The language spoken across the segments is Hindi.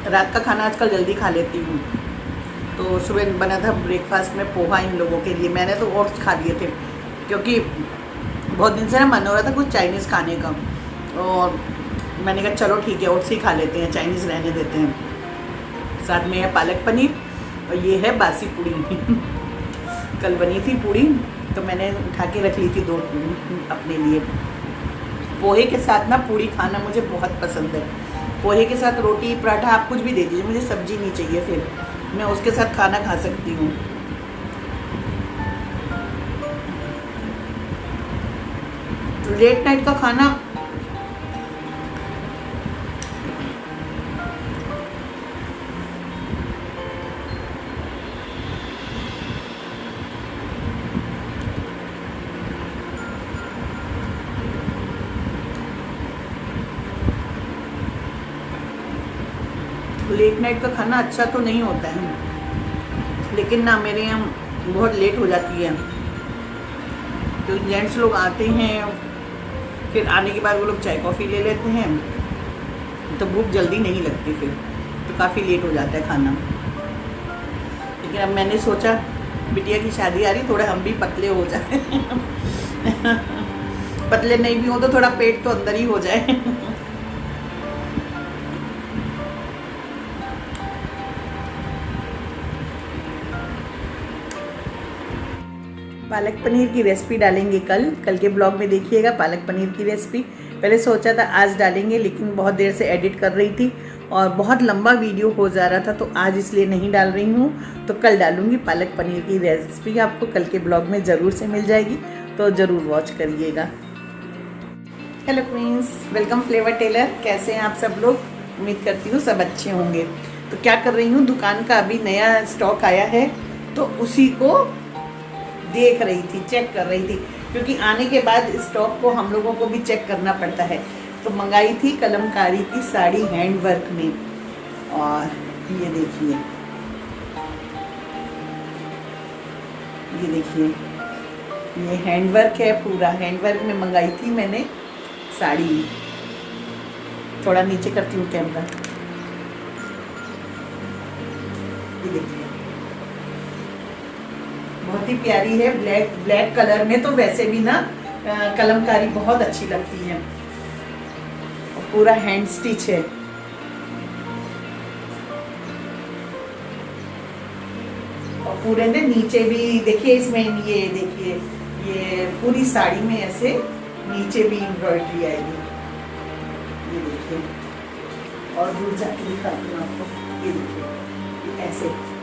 रात का खाना आजकल जल्दी खा लेती हूँ। तो सुबह बना था ब्रेकफास्ट में पोहा इन लोगों के लिए। मैंने तो ओट्स खा लिए थे क्योंकि बहुत दिन से ना मन हो रहा था कुछ चाइनीज़ खाने का, और मैंने कहा चलो ठीक है ओट्स ही खा लेते हैं, चाइनीज़ रहने देते हैं। साथ में है पालक पनीर और ये है बासी पूड़ी कल बनी थी पूड़ी तो मैंने उठा के रख ली थी 2 अपने लिए। पोहे के साथ ना पूड़ी खाना मुझे बहुत पसंद है। पोहे के साथ रोटी पराठा आप कुछ भी दे दीजिए, मुझे सब्जी नहीं चाहिए, फिर मैं उसके साथ खाना खा सकती हूँ। लेट नाइट का खाना लेट नाइट का खाना अच्छा तो नहीं होता है, लेकिन ना मेरे यहाँ बहुत लेट हो जाती है। तो जेंट्स लोग आते हैं, फिर आने के बाद वो लोग चाय कॉफ़ी ले लेते हैं, तो भूख जल्दी नहीं लगती, फिर तो काफ़ी लेट हो जाता है खाना। लेकिन अब मैंने सोचा बिटिया की शादी आ रही, थोड़े हम भी पतले हो जाए पतले नहीं भी हो तो थोड़ा पेट तो अंदर ही हो जाए पालक पनीर की रेसिपी डालेंगे कल के ब्लॉग में, देखिएगा पालक पनीर की रेसिपी। पहले सोचा था आज डालेंगे, लेकिन बहुत देर से एडिट कर रही थी और बहुत लंबा वीडियो हो जा रहा था, तो आज इसलिए नहीं डाल रही हूँ। तो कल डालूंगी पालक पनीर की रेसिपी, आपको कल के ब्लॉग में ज़रूर से मिल जाएगी, तो ज़रूर वॉच करिएगा। Hello queens, welcome flavour tailor. कैसे हैं आप सब लोग? उम्मीद करती हूँ सब अच्छे होंगे। तो क्या कर रही हूँ, दुकान का अभी नया स्टॉक आया है तो उसी को देख रही थी, चेक कर रही थी, क्योंकि आने के बाद स्टॉक को हम लोगों को भी चेक करना पड़ता है। तो मंगाई थी कलमकारी की साड़ी हैंड वर्क में, और ये देखिए, ये हैंड वर्क है, पूरा हैंड वर्क में मंगाई थी मैंने साड़ी। थोड़ा नीचे करती हूँ कैमरा, ये देखिए बहुत ही प्यारी है, ब्लैक कलर में। तो वैसे भी ना कलमकारी बहुत अच्छी लगती है, और पूरा हैंड स्टिच है। और पूरे ने नीचे भी देखिए, इसमें ये देखिए, ये पूरी साड़ी में ऐसे नीचे भी एम्ब्रॉयडरी आएगी, ये देखिए। और दूर जाके दिखाती हूँ आपको, ये देखिए ऐसे।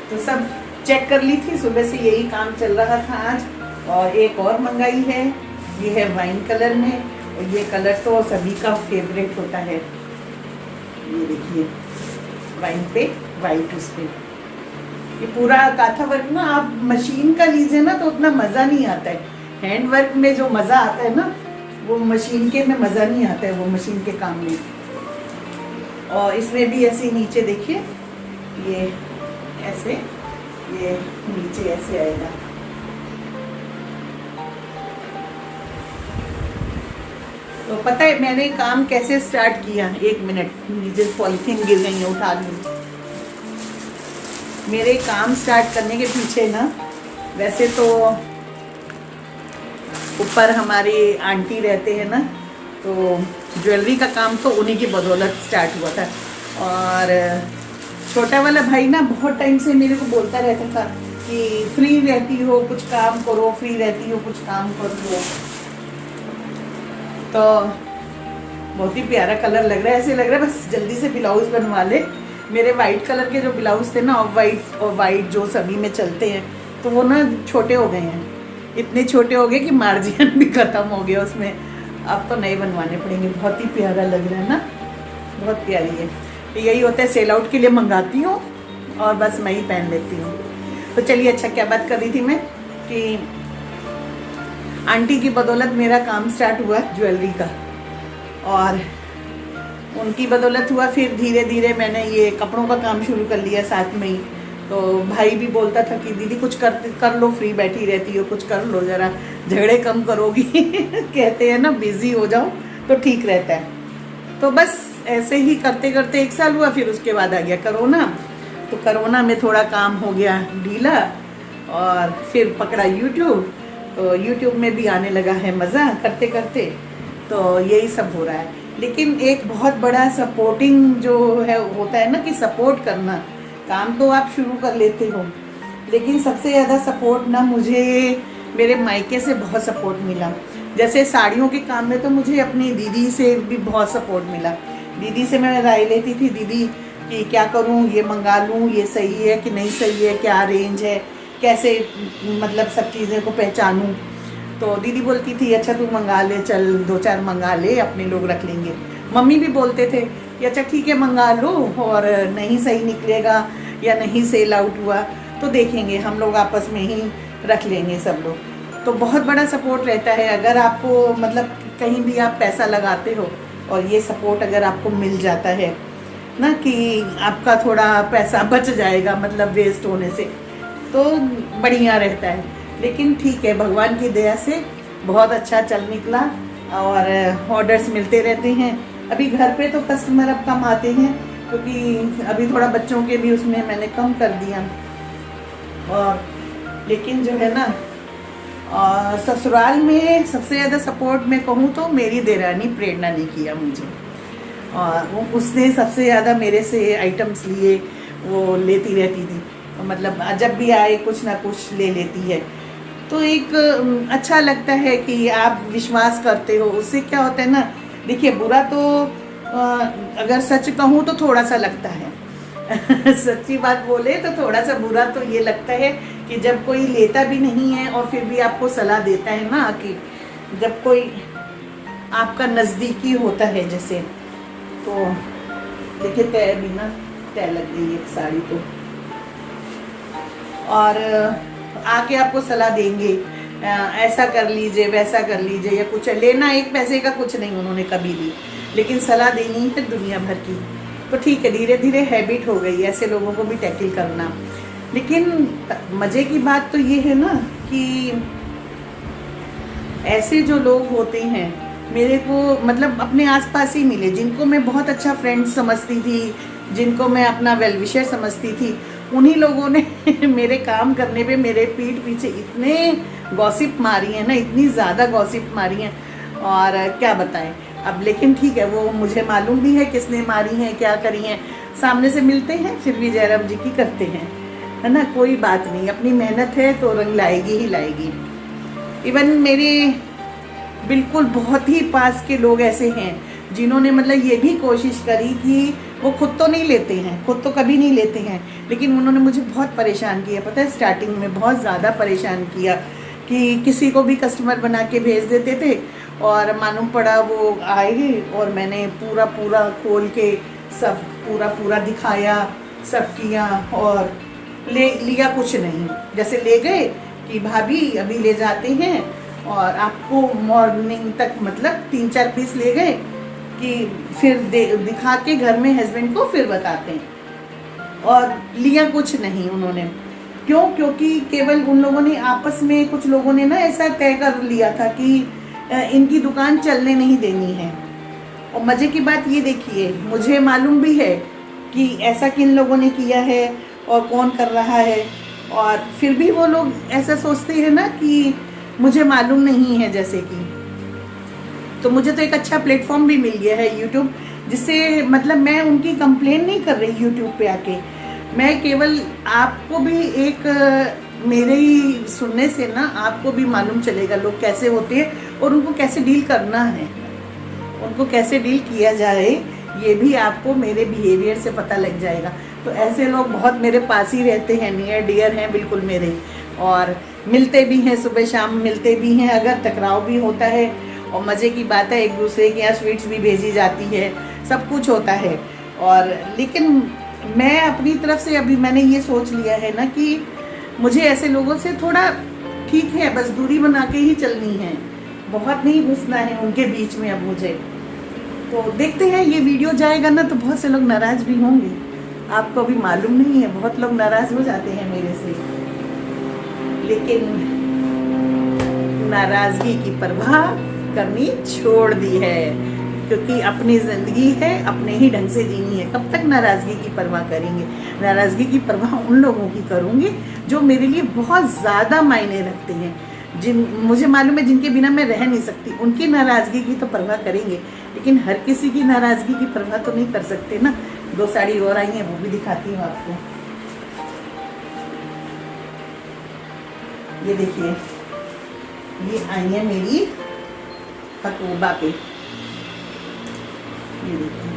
तो सब चेक कर ली थी, सुबह से यही काम चल रहा था आज। और एक और मंगाई है, ये है वाइन कलर में, और ये कलर तो सभी का फेवरेट होता है। ये देखिए वाइन पे वाइट, उस पे ये पूरा काथा वर्क ना, आप मशीन का लीजिए ना तो उतना मज़ा नहीं आता है। हैंड वर्क में जो मज़ा आता है ना, वो मशीन के में मज़ा नहीं आता है, वो मशीन के काम में। और इसमें भी ऐसे नीचे देखिए, ये ऐसे, ये नीचे ऐसे आएगा। तो पता है मैंने काम कैसे स्टार्ट किया? 1 मिनट, नीचे पॉलिथीन गिर गई है, उठा लूँ। मेरे काम स्टार्ट करने के पीछे ना, वैसे तो ऊपर हमारी आंटी रहते हैं ना, तो ज्वेलरी का काम तो उन्हीं की बदौलत स्टार्ट हुआ था। और छोटा वाला भाई ना बहुत टाइम से मेरे को बोलता रहता था कि फ्री रहती हो कुछ काम करो, फ्री रहती हो कुछ काम करो। तो बहुत ही प्यारा कलर लग रहा है, ऐसे लग रहा है बस जल्दी से ब्लाउज बनवा ले। मेरे वाइट कलर के जो ब्लाउज थे ना, ऑफ वाइट और वाइट जो सभी में चलते हैं, तो वो ना छोटे हो गए हैं, इतने छोटे हो गए कि मार्जिन भी ख़त्म हो गया उसमें। अब तो नए बनवाने पड़ेंगे। बहुत ही प्यारा लग रहा है ना, बहुत प्यारी है। तो यही होता है, सेल आउट के लिए मंगाती हूँ और बस मैं ही पहन लेती हूँ। तो चलिए, अच्छा क्या बात कर रही थी मैं, कि आंटी की बदौलत मेरा काम स्टार्ट हुआ ज्वेलरी का, और उनकी बदौलत हुआ। फिर धीरे धीरे मैंने ये कपड़ों का काम शुरू कर लिया साथ में ही। तो भाई भी बोलता था कि दीदी कुछ कर लो, फ्री बैठी रहती हो, कुछ कर लो, ज़रा झगड़े कम करोगी कहते हैं ना, बिज़ी हो जाओ तो ठीक रहता है। तो बस ऐसे ही करते करते 1 साल हुआ, फिर उसके बाद आ गया कोरोना। तो कोरोना में थोड़ा काम हो गया ढीला, और फिर पकड़ा यूट्यूब। तो यूट्यूब में भी आने लगा है मज़ा करते करते। तो यही सब हो रहा है। लेकिन एक बहुत बड़ा सपोर्टिंग जो है होता है ना, कि सपोर्ट करना, काम तो आप शुरू कर लेते हो, लेकिन सबसे ज़्यादा सपोर्ट ना मुझे मेरे मायके से बहुत सपोर्ट मिला। जैसे साड़ियों के काम में तो मुझे अपनी दीदी से भी बहुत सपोर्ट मिला। दीदी से मैं राय लेती थी, दीदी कि क्या करूं, ये मंगा लूं, ये सही है कि नहीं सही है, क्या रेंज है, कैसे मतलब सब चीज़ें को पहचानूं। तो दीदी बोलती थी अच्छा तू मंगा ले, चल 2-4 मंगा ले, अपने लोग रख लेंगे। मम्मी भी बोलते थे कि अच्छा ठीक है मंगा लो, और नहीं सही निकलेगा या नहीं सेल आउट हुआ तो देखेंगे, हम लोग आपस में ही रख लेंगे सब लोग। तो बहुत बड़ा सपोर्ट रहता है अगर आपको मतलब कहीं भी आप पैसा लगाते हो और ये सपोर्ट अगर आपको मिल जाता है ना, कि आपका थोड़ा पैसा बच जाएगा मतलब वेस्ट होने से, तो बढ़िया रहता है। लेकिन ठीक है, भगवान की दया से बहुत अच्छा चल निकला और ऑर्डर्स मिलते रहते हैं। अभी घर पे तो कस्टमर अब कम आते हैं, क्योंकि अभी थोड़ा बच्चों के भी उसमें मैंने कम कर दिया। और लेकिन जो है ना, ससुराल में सबसे ज़्यादा सपोर्ट मैं कहूँ तो मेरी देरानी प्रेरणा ने किया मुझे, और उसने सबसे ज़्यादा मेरे से आइटम्स लिए, वो लेती रहती थी, मतलब जब भी आए कुछ ना कुछ ले लेती है। तो एक अच्छा लगता है कि आप विश्वास करते हो, उससे क्या होता है ना, देखिए बुरा तो अगर सच कहूँ तो थोड़ा सा लगता है सच्ची बात बोले तो थोड़ा सा बुरा तो ये लगता है कि जब कोई लेता भी नहीं है और फिर भी आपको सलाह देता है ना, कि जब कोई आपका नज़दीकी होता है जैसे। तो देखिए तय भी ना, तय लग गई एक साड़ी तो, और आके आपको सलाह देंगे ऐसा कर लीजिए वैसा कर लीजिए, या कुछ लेना 1 पैसे का कुछ नहीं उन्होंने कभी भी, लेकिन सलाह देनी है दुनिया भर की। तो ठीक है, धीरे धीरे हैबिट हो गई ऐसे लोगों को भी टैकल करना। लेकिन मज़े की बात तो ये है ना कि ऐसे जो लोग होते हैं मेरे को मतलब अपने आसपास ही मिले, जिनको मैं बहुत अच्छा फ्रेंड समझती थी, जिनको मैं अपना वेल विशर समझती थी, उन्हीं लोगों ने मेरे काम करने पे मेरे पीठ पीछे इतने गॉसिप मारी है ना, इतनी ज़्यादा गॉसिप मारी हैं, और क्या बताएं अब। लेकिन ठीक है, वो मुझे मालूम भी है किसने मारी हैं, क्या करी हैं। सामने से मिलते हैं फिर भी जयराम जी की करते हैं, है ना, कोई बात नहीं, अपनी मेहनत है तो रंग लाएगी ही लाएगी। इवन मेरे बिल्कुल बहुत ही पास के लोग ऐसे हैं जिन्होंने मतलब ये भी कोशिश करी कि वो खुद तो नहीं लेते हैं, खुद तो कभी नहीं लेते हैं, लेकिन उन्होंने मुझे बहुत परेशान किया, पता है, स्टार्टिंग में बहुत ज़्यादा परेशान किया कि किसी को भी कस्टमर बना के भेज देते थे, और मालूम पड़ा वो आए और मैंने पूरा पूरा खोल के सब पूरा दिखाया, सब किया, और ले लिया कुछ नहीं। जैसे ले गए कि भाभी अभी ले जाते हैं, और आपको मॉर्निंग तक मतलब 3-4 पीस ले गए कि फिर दिखा के घर में हस्बैंड को फिर बताते हैं, और लिया कुछ नहीं उन्होंने। क्यों? क्योंकि केवल उन लोगों ने आपस में, कुछ लोगों ने ना ऐसा तय कर लिया था कि इनकी दुकान चलने नहीं देनी है। और मज़े की बात ये देखिए, मुझे मालूम भी है कि ऐसा किन लोगों ने किया है और कौन कर रहा है, और फिर भी वो लोग ऐसा सोचते हैं ना कि मुझे मालूम नहीं है जैसे कि। तो मुझे तो एक अच्छा प्लेटफॉर्म भी मिल गया है यूट्यूब, जिससे मतलब मैं उनकी कंप्लेन नहीं कर रही यूट्यूब पे आके, मैं केवल आपको भी एक मेरे ही सुनने से ना आपको भी मालूम चलेगा लोग कैसे होते हैं और उनको कैसे डील करना है, उनको कैसे डील किया जाए, ये भी आपको मेरे बिहेवियर से पता लग जाएगा। तो ऐसे लोग बहुत मेरे पास ही रहते हैं, नियर डियर हैं बिल्कुल मेरे, और मिलते भी हैं, सुबह शाम मिलते भी हैं, अगर टकराव भी होता है। और मज़े की बात है, एक दूसरे के यहाँ स्वीट्स भी भेजी जाती है, सब कुछ होता है। और लेकिन मैं अपनी तरफ से अभी मैंने ये सोच लिया है ना कि मुझे ऐसे लोगों से थोड़ा ठीक है, बस दूरी बना के ही चलनी है, बहुत नहीं घुसना है उनके बीच में अब मुझे। तो देखते हैं, ये वीडियो जाएगा ना तो बहुत से लोग नाराज़ भी होंगे, आपको अभी मालूम नहीं है, बहुत लोग नाराज़ हो जाते हैं मेरे से, लेकिन नाराज़गी की परवाह करनी छोड़ दी है। क्योंकि अपनी ज़िंदगी है, अपने ही ढंग से जीनी है। कब तक नाराज़गी की परवाह करेंगे? नाराज़गी की परवाह उन लोगों की करूँगी जो मेरे लिए बहुत ज़्यादा मायने रखते हैं, मुझे मालूम है जिनके बिना मैं रह नहीं सकती। उनकी नाराज़गी की तो परवाह करेंगे, लेकिन हर किसी की नाराज़गी की परवाह तो नहीं कर सकते ना। 2 साड़ी और आई हैं, वो भी दिखाती हूँ आपको। ये देखिए, ये आई है मेरी हकोबा पे। ये देखिए,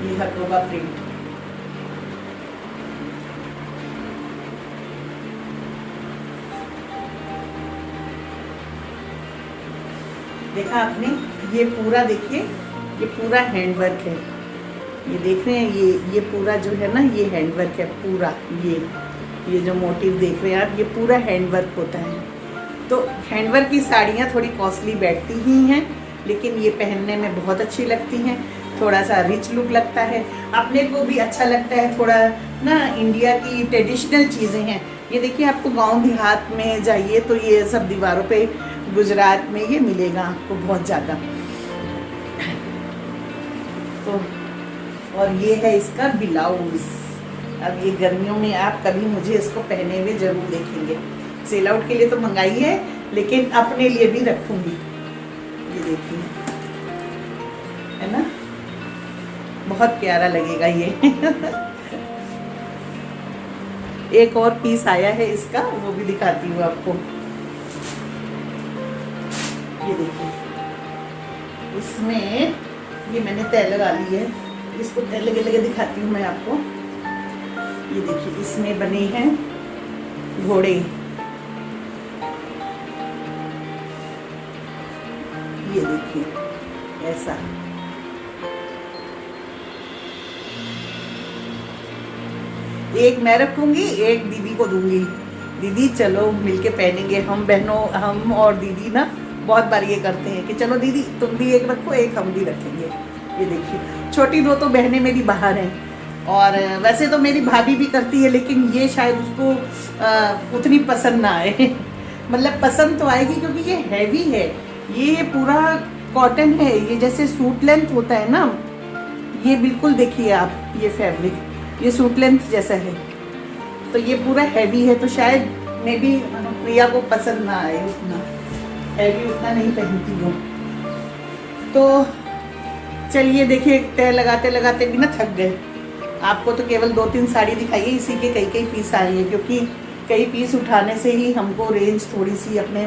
ये हकोबा प्रिंट। देखा आपने? ये पूरा देखिए, ये पूरा हैंडवर्क है। ये देख रहे हैं, ये पूरा जो है ना, ये हैंडवर्क है पूरा। ये जो मोटिव देख रहे हैं आप, ये पूरा हैंडवर्क होता है। तो हैंडवर्क की साड़ियाँ थोड़ी कॉस्टली बैठती ही हैं, लेकिन ये पहनने में बहुत अच्छी लगती हैं। थोड़ा सा रिच लुक लगता है, अपने को भी अच्छा लगता है। थोड़ा ना इंडिया की ट्रेडिशनल चीज़ें हैं। ये देखिए, आपको गांव देहात में जाइए तो ये सब दीवारों पे गुजरात में ये मिलेगा आपको बहुत ज़्यादा। तो और ये है इसका ब्लाउज। अब ये गर्मियों में आप कभी मुझे इसको पहने हुए ज़रूर देखेंगे। सेल आउट के लिए तो मंगाई है, लेकिन अपने लिए भी रखूँगी। ये देखिए, है ना, बहुत प्यारा लगेगा ये। एक और पीस आया है इसका, वो भी दिखाती हूँ आपको। ये देखिए, इसमें ये मैंने तय लगा ली है। इसको तय लगे लगे दिखाती हूँ मैं आपको। ये देखिए, इसमें बने हैं घोड़े। ये देखिए, ऐसा एक मैं रखूंगी, एक दीदी को दूंगी। दीदी चलो मिलके पहनेंगे। हम बहनों, हम और दीदी ना बहुत बार ये करते हैं कि चलो दीदी तुम भी एक रखो, एक हम भी रखेंगे। ये देखिए, छोटी 2 तो बहनें मेरी बाहर हैं, और वैसे तो मेरी भाभी भी करती है, लेकिन ये शायद उसको उतनी पसंद ना आए। मतलब पसंद तो आएगी, क्योंकि ये हैवी है। ये पूरा कॉटन है, ये जैसे सूट लेंथ होता है ना, ये बिल्कुल देखिए आप, ये फैब्रिक ये सूट लेंथ जैसा है। तो ये पूरा हैवी है, तो शायद मे बी प्रिया को पसंद ना आए उतना हैवी, उतना नहीं पहनती हूँ। तो चलिए देखिए, तय लगाते लगाते भी ना थक गए। आपको तो केवल 2-3 साड़ी दिखाई है, इसी के कई पीस आए हैं, क्योंकि कई पीस उठाने से ही हमको रेंज थोड़ी सी अपने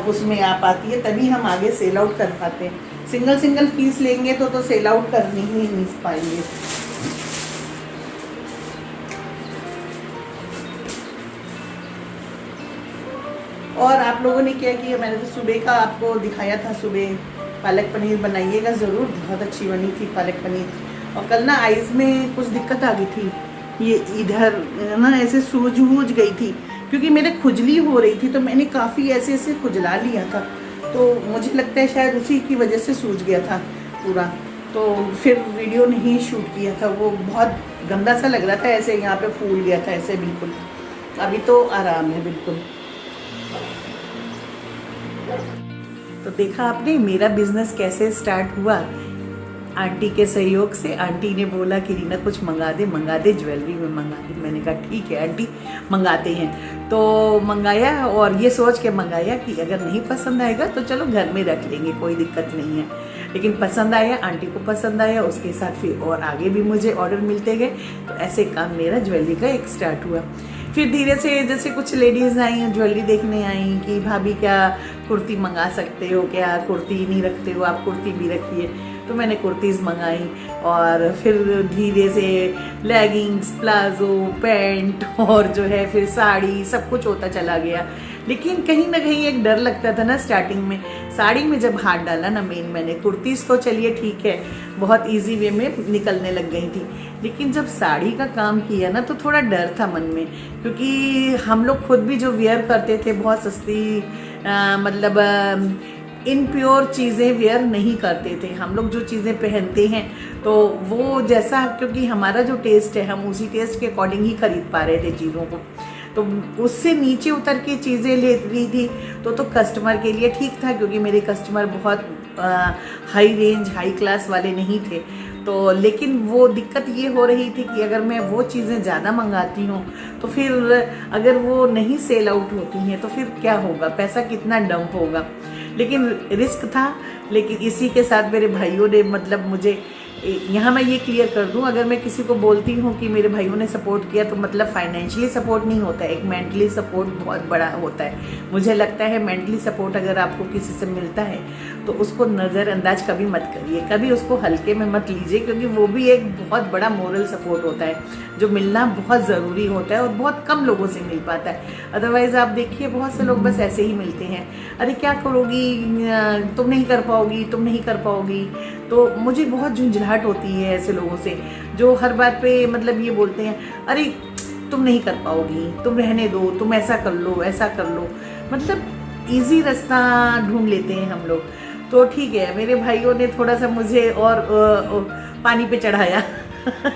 उसमें आ पाती है, तभी हम आगे सेल आउट कर पाते हैं। सिंगल पीस लेंगे तो सेल आउट करनी ही नहीं पाएंगे। और आप लोगों ने क्या किया, मैंने तो सुबह का आपको दिखाया था। सुबह पालक पनीर बनाइएगा ज़रूर, बहुत अच्छी बनी थी पालक पनीर। और कल ना आइज़ में कुछ दिक्कत आ गई थी, ये इधर ना ऐसे सूज गई थी, क्योंकि मेरे खुजली हो रही थी, तो मैंने काफ़ी ऐसे खुजला लिया था। तो मुझे लगता है शायद उसी की वजह से सूज गया था पूरा। तो फिर वीडियो नहीं शूट किया था, वो बहुत गंदा सा लग रहा था, ऐसे यहाँ पे फूल गया था ऐसे बिल्कुल। अभी तो आराम है बिल्कुल। तो देखा आपने मेरा बिजनेस कैसे स्टार्ट हुआ। आंटी के सहयोग से। आंटी ने बोला कि रीना कुछ मंगा दे, ज्वेलरी में मंगा दे। मैंने कहा ठीक है आंटी, मंगाते हैं। तो मंगाया, और ये सोच के मंगाया कि अगर नहीं पसंद आएगा तो चलो घर में रख लेंगे, कोई दिक्कत नहीं है। लेकिन पसंद आया, आंटी को पसंद आया, उसके साथ फिर और आगे भी मुझे ऑर्डर मिलते गए। तो ऐसे काम मेरा ज्वेलरी का एक स्टार्ट हुआ। फिर धीरे से जैसे कुछ लेडीज़ आई, ज्वेलरी देखने आई कि भाभी क्या कुर्ती मंगा सकते हो क्या, कुर्ती नहीं रखते हो आप, कुर्ती भी रखिए। तो मैंने कुर्तीज़ मंगाई, और फिर धीरे से लेगिंग्स, प्लाजो, पैंट, और जो है फिर साड़ी, सब कुछ होता चला गया। लेकिन कहीं ना कहीं एक डर लगता था ना स्टार्टिंग में। साड़ी में जब हाथ डाला ना मेन मैंने, कुर्तीज़ तो चलिए ठीक है, बहुत इजी वे में निकलने लग गई थी। लेकिन जब साड़ी का काम किया ना तो थोड़ा डर था मन में, क्योंकि हम लोग खुद भी जो वेयर करते थे बहुत सस्ती मतलब इनप्योर चीज़ें वेयर नहीं करते थे। हम लोग जो चीज़ें पहनते हैं तो वो जैसा, क्योंकि हमारा जो टेस्ट है हम उसी टेस्ट के अकॉर्डिंग ही खरीद पा रहे थे चीज़ों को। तो उससे नीचे उतर के चीज़ें ले रही थी तो कस्टमर के लिए ठीक था, क्योंकि मेरे कस्टमर बहुत हाई रेंज हाई क्लास वाले नहीं थे। तो लेकिन वो दिक्कत ये हो रही थी कि अगर मैं वो चीज़ें ज़्यादा मंगाती हूँ तो फिर अगर वो नहीं सेल आउट होती हैं तो फिर क्या होगा, पैसा कितना डंप होगा। लेकिन रिस्क था। लेकिन इसी के साथ मेरे भाइयों ने मतलब मुझे, यहाँ मैं ये क्लियर कर दूँ, अगर मैं किसी को बोलती हूँ कि मेरे भाइयों ने सपोर्ट किया तो मतलब फाइनेंशियली सपोर्ट नहीं होता है, एक मेंटली सपोर्ट बहुत बड़ा होता है। मुझे लगता है मेंटली सपोर्ट अगर आपको किसी से मिलता है तो उसको नज़रअंदाज कभी मत करिए, कभी उसको हल्के में मत लीजिए, क्योंकि वो भी एक बहुत बड़ा मोरल सपोर्ट होता है जो मिलना बहुत ज़रूरी होता है और बहुत कम लोगों से मिल पाता है। अदरवाइज़ आप देखिए बहुत से लोग बस ऐसे ही मिलते हैं, अरे क्या करोगी, तुम नहीं कर पाओगी, तुम नहीं कर पाओगी। तो मुझे बहुत झुंझलाहट होती है ऐसे लोगों से जो हर बात पे मतलब ये बोलते हैं, अरे तुम नहीं कर पाओगी, तुम रहने दो, तुम ऐसा कर लो, ऐसा कर लो, मतलब इजी रास्ता ढूंढ लेते हैं हम लोग। तो ठीक है, मेरे भाइयों ने थोड़ा सा मुझे और पानी पे चढ़ाया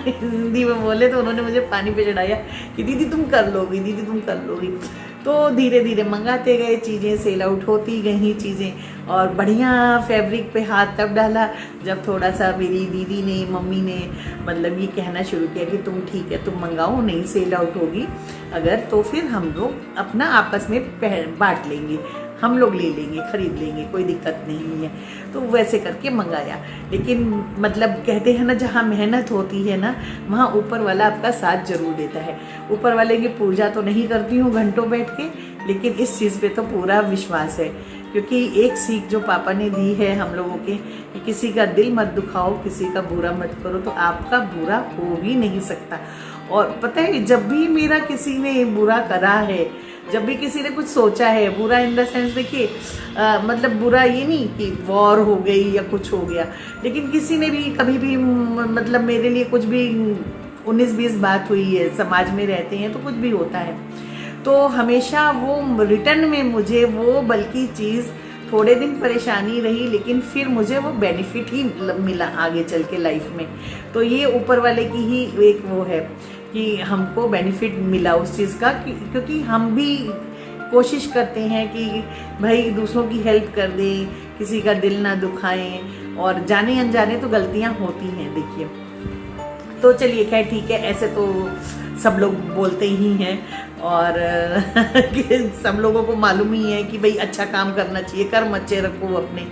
हिंदी में बोले तो उन्होंने मुझे पानी पे चढ़ाया कि दीदी तुम कर लोगी, दीदी तुम कर लोगी। तो धीरे धीरे मंगाते गए चीज़ें, सेल आउट होती गई चीज़ें, और बढ़िया फैब्रिक पे हाथ तब डाला जब थोड़ा सा मेरी दीदी ने, मम्मी ने मतलब ये कहना शुरू किया कि तुम ठीक है, तुम मंगाओ, नहीं सेल आउट होगी अगर तो फिर हम लोग अपना आपस में बांट लेंगे, हम लोग ले लेंगे, खरीद लेंगे, कोई दिक्कत नहीं है। तो वैसे करके मंगाया। लेकिन मतलब कहते हैं ना, जहाँ मेहनत होती है ना वहाँ ऊपर वाला आपका साथ जरूर देता है। ऊपर वाले की पूजा तो नहीं करती हूँ घंटों बैठ के, लेकिन इस चीज़ पे तो पूरा विश्वास है, क्योंकि एक सीख जो पापा ने दी है हम लोगों के कि किसी का दिल मत दुखाओ, किसी का बुरा मत करो, तो आपका बुरा हो भी नहीं सकता। और पता है, जब भी मेरा किसी ने बुरा करा है, जब भी किसी ने कुछ सोचा है बुरा, इन द सेंस देखिए मतलब बुरा ये नहीं कि वॉर हो गई या कुछ हो गया, लेकिन किसी ने भी कभी भी मतलब मेरे लिए कुछ भी 19-20 बात हुई है, समाज में रहते हैं तो कुछ भी होता है, तो हमेशा वो रिटर्न में मुझे वो बल्कि चीज़ थोड़े दिन परेशानी रही, लेकिन फिर मुझे वो बेनिफिट ही मिला आगे चल के लाइफ में। तो ये ऊपर वाले की ही एक वो है कि हमको बेनिफिट मिला उस चीज़ का, क्योंकि हम भी कोशिश करते हैं कि भाई दूसरों की हेल्प कर दें, किसी का दिल ना दुखाएं, और जाने अनजाने तो गलतियां होती हैं देखिए। तो चलिए खैर ठीक है, ऐसे तो सब लोग बोलते ही हैं, और सब लोगों को मालूम ही है कि भाई अच्छा काम करना चाहिए, कर्म अच्छे रखो अपने।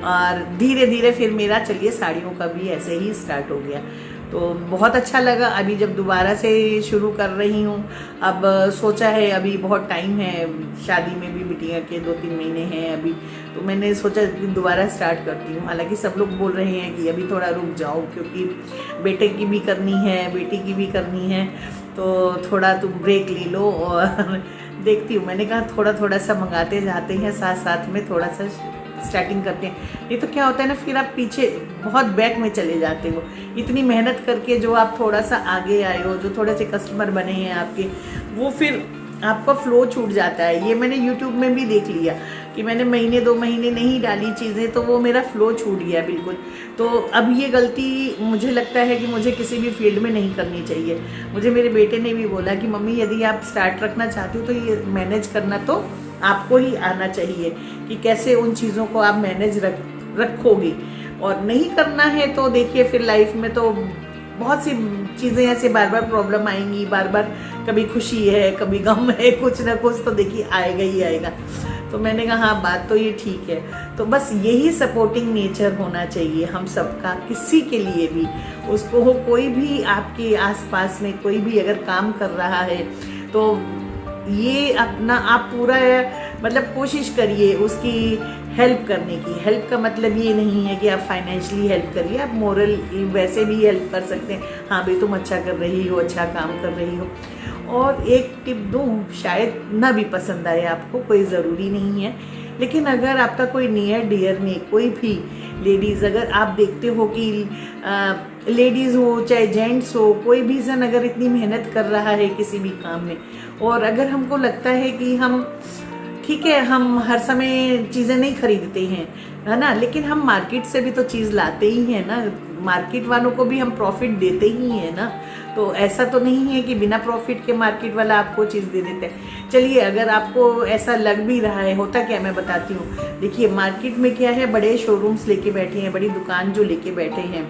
और धीरे धीरे फिर मेरा चलिए साड़ियों का भी ऐसे ही स्टार्ट हो गया, तो बहुत अच्छा लगा। अभी जब दोबारा से शुरू कर रही हूँ, अब सोचा है अभी बहुत टाइम है, शादी में भी बिटिया के 2-3 महीने हैं अभी, तो मैंने सोचा कि दोबारा स्टार्ट करती हूँ। हालांकि सब लोग बोल रहे हैं कि अभी थोड़ा रुक जाओ, क्योंकि बेटे की भी करनी है, बेटी की भी करनी है, तो थोड़ा तुम ब्रेक ले लो। और देखती हूँ, मैंने कहा थोड़ा थोड़ा सा मंगाते जाते हैं, साथ साथ में थोड़ा सा स्टार्टिंग करते हैं। ये तो क्या होता है ना, फिर आप पीछे बहुत बैक में चले जाते हो। इतनी मेहनत करके जो आप थोड़ा सा आगे आए हो, जो थोड़े से कस्टमर बने हैं आपके, वो फिर आपका फ्लो छूट जाता है। ये मैंने यूट्यूब में भी देख लिया कि मैंने महीने 2 महीने नहीं डाली चीज़ें, तो वो मेरा फ्लो छूट गया बिल्कुल। तो अब ये गलती मुझे लगता है कि मुझे किसी भी फील्ड में नहीं करनी चाहिए। मुझे मेरे बेटे ने भी बोला कि मम्मी यदि आप स्टार्ट रखना चाहती हो तो ये मैनेज करना तो आपको ही आना चाहिए, कि कैसे उन चीज़ों को आप मैनेज रखोगी। और नहीं करना है तो देखिए फिर लाइफ में तो बहुत सी चीज़ें ऐसे बार बार प्रॉब्लम आएंगी, बार बार कभी खुशी है, कभी गम है, कुछ ना कुछ तो देखिए आएगा ही आएगा। तो मैंने कहा हाँ, बात तो ये ठीक है। तो बस यही सपोर्टिंग नेचर होना चाहिए हम सबका, किसी के लिए भी, उसको हो कोई भी आपके आसपास में कोई भी अगर काम कर रहा है तो ये अपना आप पूरा मतलब कोशिश करिए उसकी हेल्प करने की। हेल्प का मतलब ये नहीं है कि आप फाइनेंशियली हेल्प करिए, आप मोरल वैसे भी हेल्प कर सकते हैं। हाँ भाई तुम अच्छा कर रही हो, अच्छा काम कर रही हो। और एक टिप दूँ, शायद ना भी पसंद आए आपको, कोई ज़रूरी नहीं है, लेकिन अगर आपका कोई नियर डियर में कोई भी लेडीज़, अगर आप देखते हो कि लेडीज़ हो चाहे जेंट्स हो, कोई भी जन अगर इतनी मेहनत कर रहा है किसी भी काम में, और अगर हमको लगता है कि हम ठीक है, हम हर समय चीज़ें नहीं खरीदते हैं, है ना, लेकिन हम मार्केट से भी तो चीज़ लाते ही हैं ना, मार्केट वालों को भी हम प्रॉफिट देते ही हैं ना। तो ऐसा तो नहीं है कि बिना प्रॉफिट के मार्केट वाला आपको चीज़ दे देते हैं। चलिए, अगर आपको ऐसा लग भी रहा है, होता क्या मैं बताती हूँ। देखिए, मार्केट में क्या है, बड़े शोरूम्स लेके बैठे हैं, बड़ी दुकान जो लेके बैठे हैं,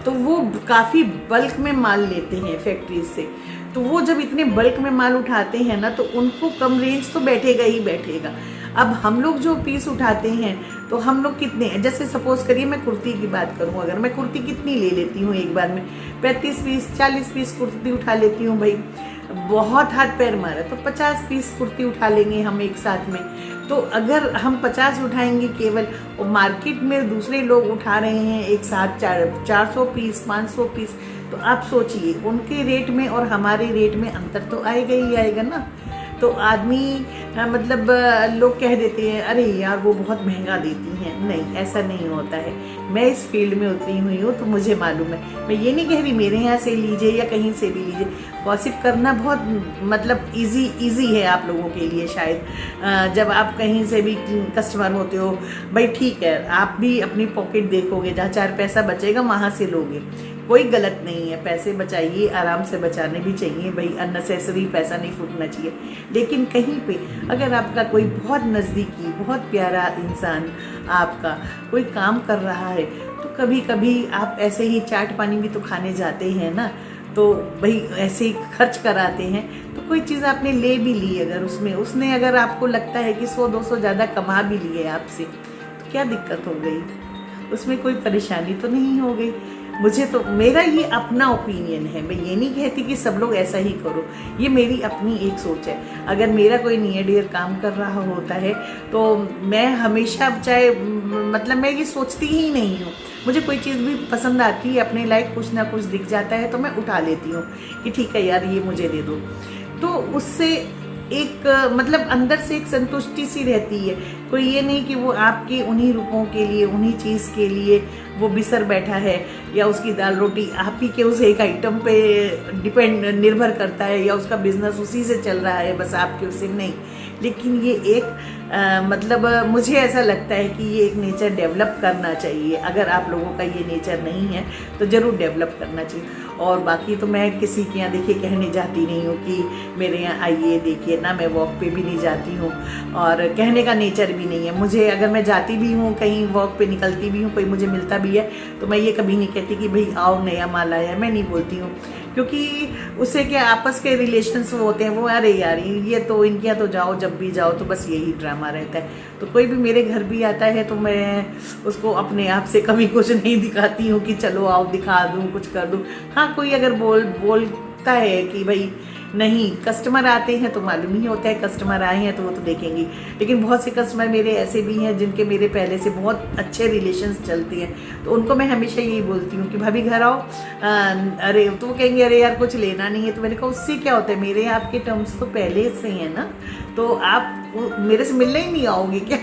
तो वो काफ़ी बल्क में माल लेते हैं फैक्ट्री से। तो वो जब इतने बल्क में माल उठाते हैं ना, तो उनको कम रेंज तो बैठेगा ही बैठेगा। अब हम लोग जो पीस उठाते हैं, तो हम लोग कितने, जैसे सपोज करिए मैं कुर्ती की बात करूं, अगर मैं कुर्ती कितनी ले लेती हूँ एक बार में, 35 पीस 40 पीस कुर्ती उठा लेती हूँ भाई, बहुत हाथ पैर मारा तो 50 पीस कुर्ती उठा लेंगे हम एक साथ में। तो अगर हम 50 उठाएंगे केवल, और मार्केट में दूसरे लोग उठा रहे हैं एक साथ 400 पीस 500 पीस, तो आप सोचिए उनके रेट में और हमारे रेट में अंतर तो आएगा ही आएगा ना। तो आदमी मतलब लोग कह देते हैं अरे यार वो बहुत महंगा देती हैं। नहीं, ऐसा नहीं होता है। मैं इस फील्ड में उतरी हुई हूँ तो मुझे मालूम है। मैं ये नहीं कह रही मेरे यहाँ से लीजिए या कहीं से भी लीजिए, गॉसिप करना बहुत मतलब इजी है आप लोगों के लिए शायद। जब आप कहीं से भी कस्टमर होते हो भाई, ठीक है, आप भी अपनी पॉकेट देखोगे, जहाँ 4 पैसा बचेगा वहाँ से लोगे, कोई गलत नहीं है, पैसे बचाइए, आराम से बचाने भी चाहिए भाई, अननेसेसरी पैसा नहीं फूटना चाहिए। लेकिन कहीं पे अगर आपका कोई बहुत नज़दीकी बहुत प्यारा इंसान आपका कोई काम कर रहा है, तो कभी कभी आप ऐसे ही चाट पानी भी तो खाने जाते हैं ना, तो भाई ऐसे ही खर्च कराते हैं। तो कोई चीज़ आपने ले भी ली, अगर उसने अगर आपको लगता है कि 100-200 ज़्यादा कमा भी लिए आपसे, तो क्या दिक्कत हो गई, उसमें कोई परेशानी तो नहीं हो गई। मुझे तो, मेरा ये अपना ओपिनियन है, मैं ये नहीं कहती कि सब लोग ऐसा ही करो, ये मेरी अपनी एक सोच है। अगर मेरा कोई नियर डियर काम कर रहा होता है तो मैं हमेशा, चाहे मतलब मैं ये सोचती ही नहीं हूँ, मुझे कोई चीज़ भी पसंद आती है, अपने लायक कुछ ना कुछ दिख जाता है तो मैं उठा लेती हूँ कि ठीक है यार ये मुझे दे दो। तो उससे एक मतलब अंदर से एक संतुष्टि सी रहती है। कोई ये नहीं कि वो आपके उन्हीं रुपयों के लिए, उन्हीं चीज़ के लिए वो बिसर बैठा है, या उसकी दाल रोटी आप ही के उस एक आइटम पे निर्भर करता है, या उसका बिजनेस उसी से चल रहा है बस आपके उससे नहीं। लेकिन ये एक मतलब मुझे ऐसा लगता है कि ये एक नेचर डेवलप करना चाहिए। अगर आप लोगों का ये नेचर नहीं है तो ज़रूर डेवलप करना चाहिए। और बाकी तो मैं किसी के यहाँ देखिए कहने जाती नहीं हूँ कि मेरे यहाँ आइए देखिए ना, मैं वॉक पे भी नहीं जाती हूँ और कहने का नेचर भी नहीं है मुझे। अगर मैं जाती भी हूँ कहीं वॉक पे निकलती भी हूँ, कोई मुझे मिलता भी है, तो मैं ये कभी नहीं कहती कि भाई आओ नया माल आया है, मैं नहीं बोलती हूँ। क्योंकि उससे क्या आपस के रिलेशंस होते हैं, वो अरे यार ये तो इनके यहाँ तो जाओ, जब भी जाओ तो बस यही ड्रामा रहता है। तो कोई भी मेरे घर भी आता है तो मैं उसको अपने आप से कभी कुछ नहीं दिखाती हूँ कि चलो आओ दिखा दूँ, कुछ कर दूँ। हाँ, कोई अगर बोलता है कि भाई नहीं, कस्टमर आते हैं तो मालूम ही होता है, कस्टमर आए हैं तो वो तो देखेंगे। लेकिन बहुत से कस्टमर मेरे ऐसे भी हैं जिनके मेरे पहले से बहुत अच्छे रिलेशंस चलते हैं, तो उनको मैं हमेशा यही बोलती हूँ कि भाभी घर आओ। अरे तो वो कहेंगे अरे यार कुछ लेना नहीं है, तो मैंने कहा उससे क्या होता है, मेरे आपके टर्म्स तो पहले से हैं ना, तो आप मेरे से मिलने ही नहीं आओगे क्या?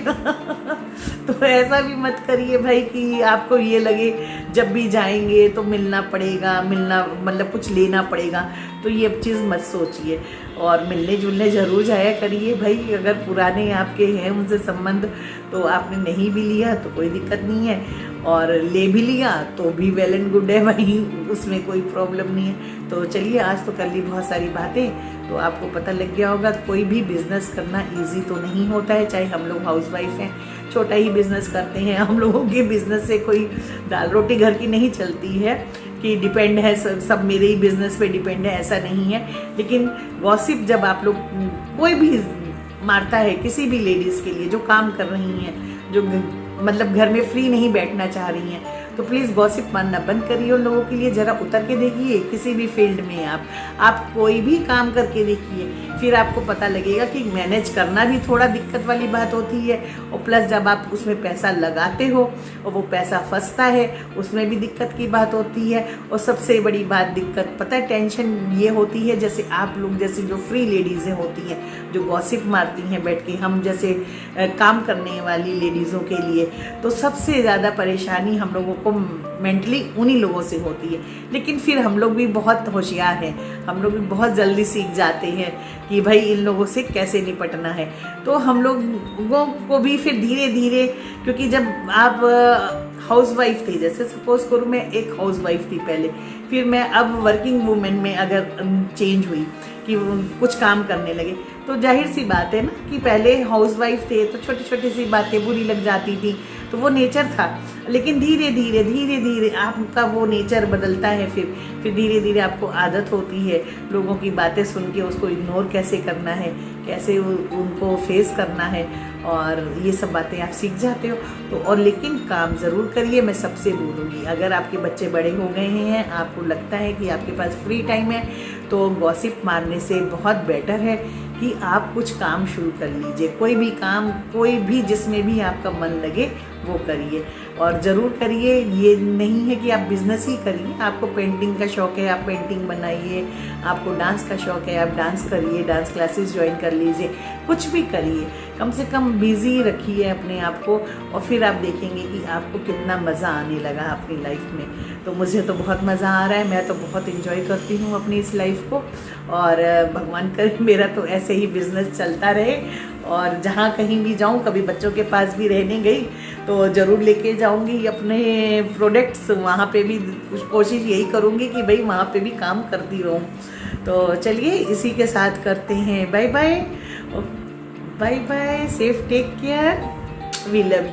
तो ऐसा भी मत करिए भाई कि आपको ये लगे जब भी जाएंगे तो मिलना पड़ेगा, मतलब कुछ लेना पड़ेगा, तो ये चीज़ मत सोचिए। और मिलने जुलने ज़रूर जाया करिए भाई। अगर पुराने आपके हैं उनसे संबंध, तो आपने नहीं भी लिया तो कोई दिक्कत नहीं है, और ले भी लिया तो भी वेल एंड गुड है भाई, उसमें कोई प्रॉब्लम नहीं है। तो चलिए, आज तो कर ली बहुत सारी बातें, तो आपको पता लग गया होगा कोई भी बिज़नेस करना इजी तो नहीं होता है। चाहे हम लोग हाउसवाइफ हैं, छोटा ही बिज़नेस करते हैं, हम लोगों के बिज़नेस से कोई दाल रोटी घर की नहीं चलती है कि डिपेंड है सब मेरे ही बिज़नेस पे डिपेंड है, ऐसा नहीं है। लेकिन गॉसिप जब आप लोग कोई भी मारता है किसी भी लेडीज़ के लिए जो काम कर रही हैं, जो मतलब घर में फ्री नहीं बैठना चाह रही हैं, तो प्लीज़ गॉसिप मानना बंद करिए उन लोगों के लिए। ज़रा उतर के देखिए किसी भी फील्ड में आप कोई भी काम करके देखिए, फिर आपको पता लगेगा कि मैनेज करना भी थोड़ा दिक्कत वाली बात होती है, और प्लस जब आप उसमें पैसा लगाते हो और वो पैसा फंसता है, उसमें भी दिक्कत की बात होती है। और सबसे बड़ी बात दिक्कत पता है, टेंशन ये होती है, जैसे आप लोग जैसे जो फ्री लेडीज़ें होती हैं जो गॉसिप मारती हैं बैठ के, हम जैसे काम करने वाली लेडीज़ों के लिए तो सबसे ज़्यादा परेशानी हम लोगों को मेंटली उन्हीं लोगों से होती है। लेकिन फिर हम लोग भी बहुत होशियार हैं, हम लोग भी बहुत जल्दी सीख जाते हैं कि भाई इन लोगों से कैसे निपटना है। तो हम लोगों को भी फिर धीरे धीरे, क्योंकि जब आप हाउस वाइफ थी, जैसे सपोज करूँ मैं एक हाउस वाइफ थी पहले, फिर मैं अब वर्किंग वूमेन में अगर चेंज हुई कि कुछ काम करने लगे, तो जाहिर सी बात है ना कि पहले हाउस वाइफ थे तो छोटी छोटी सी बातें बुरी लग जाती थी, तो वो नेचर था। लेकिन धीरे धीरे आपका वो नेचर बदलता है, फिर धीरे धीरे आपको आदत होती है लोगों की बातें सुन के उसको इग्नोर कैसे करना है, कैसे उनको फेस करना है, और ये सब बातें आप सीख जाते हो। तो और लेकिन काम ज़रूर करिए, मैं सबसे बोलूँगी। अगर आपके बच्चे बड़े हो गए हैं, आपको लगता है कि आपके पास फ्री टाइम है, तो गॉसिप मारने से बहुत बेटर है कि आप कुछ काम शुरू कर लीजिए। कोई भी काम, कोई भी जिसमें भी आपका मन लगे वो करिए, और ज़रूर करिए। ये नहीं है कि आप बिज़नेस ही करिए। आपको पेंटिंग का शौक़ है, आप पेंटिंग बनाइए। आपको डांस का शौक़ है, आप डांस करिए, डांस क्लासेस ज्वाइन कर लीजिए। कुछ भी करिए, कम से कम बिज़ी रखिए अपने आप को, और फिर आप देखेंगे कि आपको कितना मज़ा आने लगा अपनी लाइफ में। तो मुझे तो बहुत मज़ा आ रहा है, मैं तो बहुत इंजॉय करती हूँ अपनी इस लाइफ को, और भगवान करे मेरा तो ऐसे ही बिज़नेस चलता रहे। और जहाँ कहीं भी जाऊँ, कभी बच्चों के पास भी रहने गई तो ज़रूर लेके जाऊँगी अपने प्रोडक्ट्स, वहाँ पे भी कोशिश यही करूँगी कि भाई वहाँ पे भी काम करती रहूँ। तो चलिए इसी के साथ करते हैं bye bye, bye bye, safe, take care, we love you.